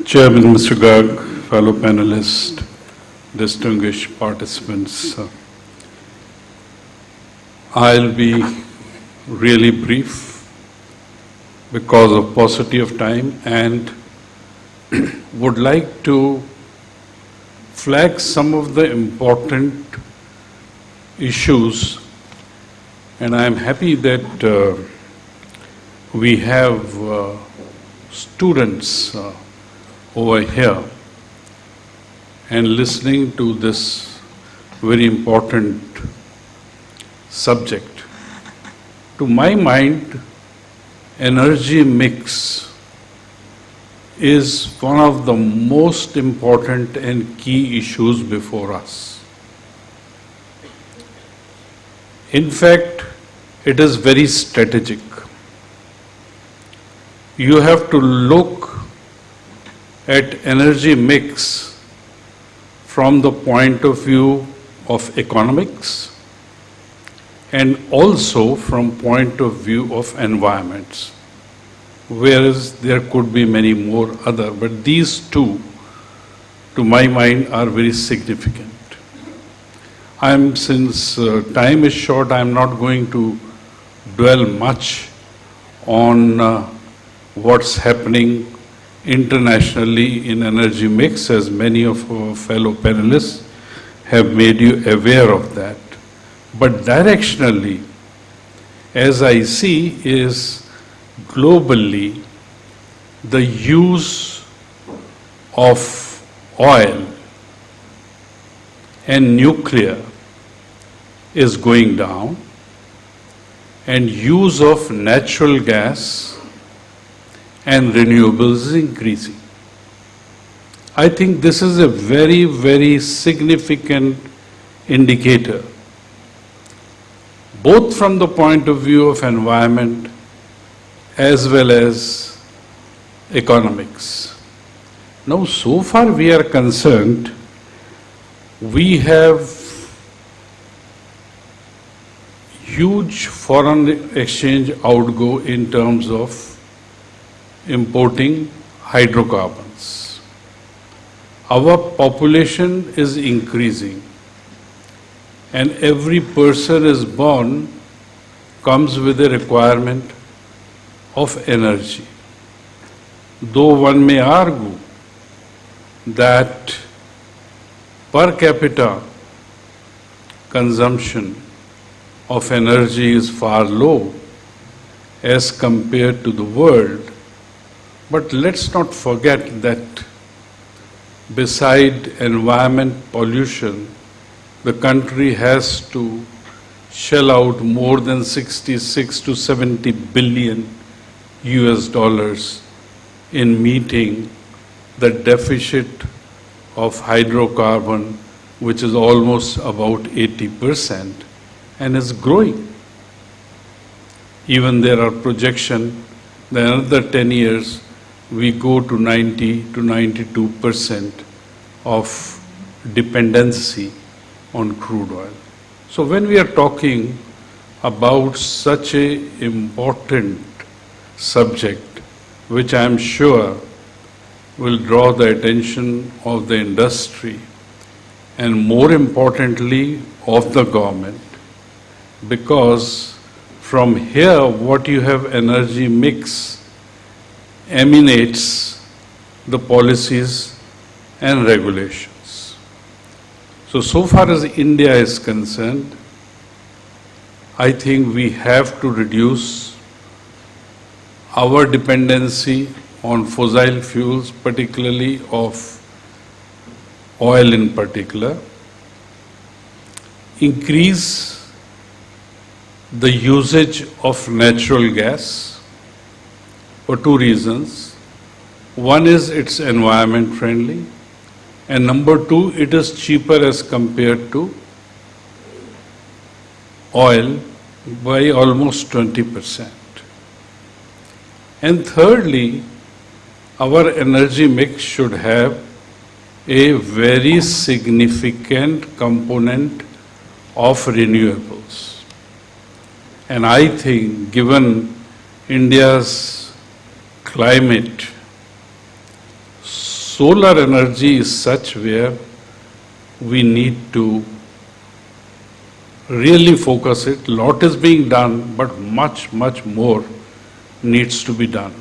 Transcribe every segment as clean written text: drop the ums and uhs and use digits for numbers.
Chairman, Mr. Garg, fellow panelists, distinguished participants, I'll be really brief because of paucity of time and would like to flag some of the important issues, and I'm happy that we have students over here and listening to this very important subject. To my mind, energy mix is one of the most important and key issues before us. In fact, it is very strategic. You have to look at energy mix from the point of view of economics and also from point of view of environments, whereas there could be many more other, but these two, to my mind, are very significant. Since time is short, I'm not going to dwell much on what's happening internationally in energy mix, as many of our fellow panelists have made you aware of that. But directionally, as I see, is globally the use of oil and nuclear is going down, and use of natural gas and renewables is increasing. I think this is a very, very significant indicator, both from the point of view of environment as well as economics. Now, so far we are concerned, we have huge foreign exchange outgo in terms of importing hydrocarbons. Our population is increasing, and every person is born comes with a requirement of energy. Though one may argue that per capita consumption of energy is far low as compared to the world, but let's not forget that beside environment pollution, the country has to shell out more than 66 to 70 billion US dollars in meeting the deficit of hydrocarbon, which is almost about 80% and is growing. Even there are projections that in another 10 years we go to 90 to 92% of dependency on crude oil. So when we are talking about such an important subject, which I am sure will draw the attention of the industry and more importantly of the government, because from here what you have energy mix emanates the policies and regulations. So far as India is concerned, I think we have to reduce our dependency on fossil fuels, particularly of oil in particular, increase the usage of natural gas for two reasons. One is it's environment friendly, and number two, it is cheaper as compared to oil by almost 20%. And thirdly, our energy mix should have a very significant component of renewables. And I think given India's climate, solar energy is such where we need to really focus it. Lot is being done, but much, much more needs to be done.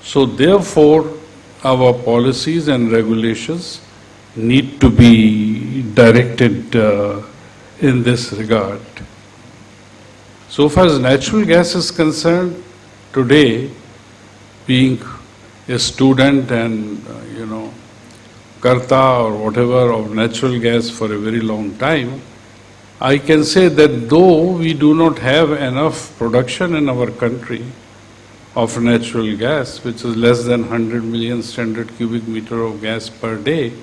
So therefore, our policies and regulations need to be directed in this regard. So far as natural gas is concerned, today, being a student and, karta or whatever of natural gas for a very long time, I can say that though we do not have enough production in our country of natural gas, which is less than 100 million standard cubic meter of gas per day,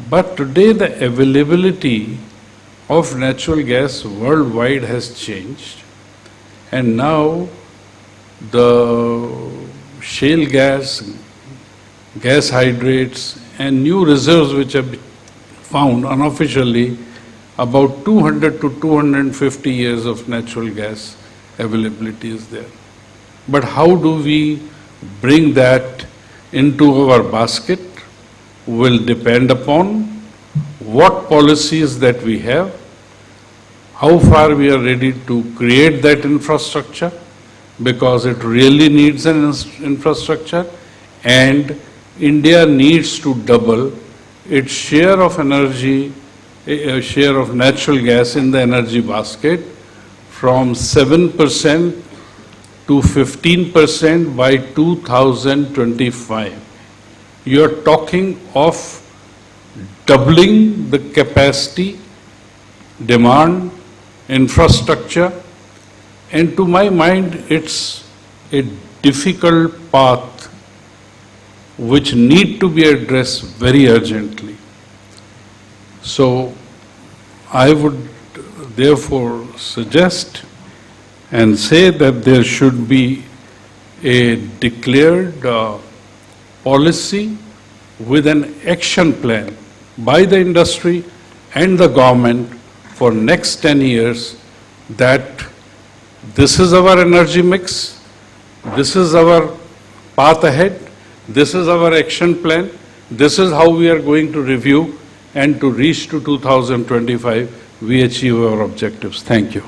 but today the availability of natural gas worldwide has changed, and now the shale gas, gas hydrates and new reserves which have been found unofficially, about 200 to 250 years of natural gas availability is there. But how do we bring that into our basket will depend upon what policies that we have, how far we are ready to create that infrastructure, because it really needs an infrastructure, and India needs to double its share of energy, share of natural gas in the energy basket from 7% to 15% by 2025. You are talking of doubling the capacity, demand, infrastructure, and to my mind it's a difficult path which need to be addressed very urgently. So I would therefore suggest and say that there should be a declared policy with an action plan by the industry and the government for next 10 years that this is our energy mix, this is our path ahead, this is our action plan, this is how we are going to review, and to reach to 2025, we achieve our objectives. Thank you.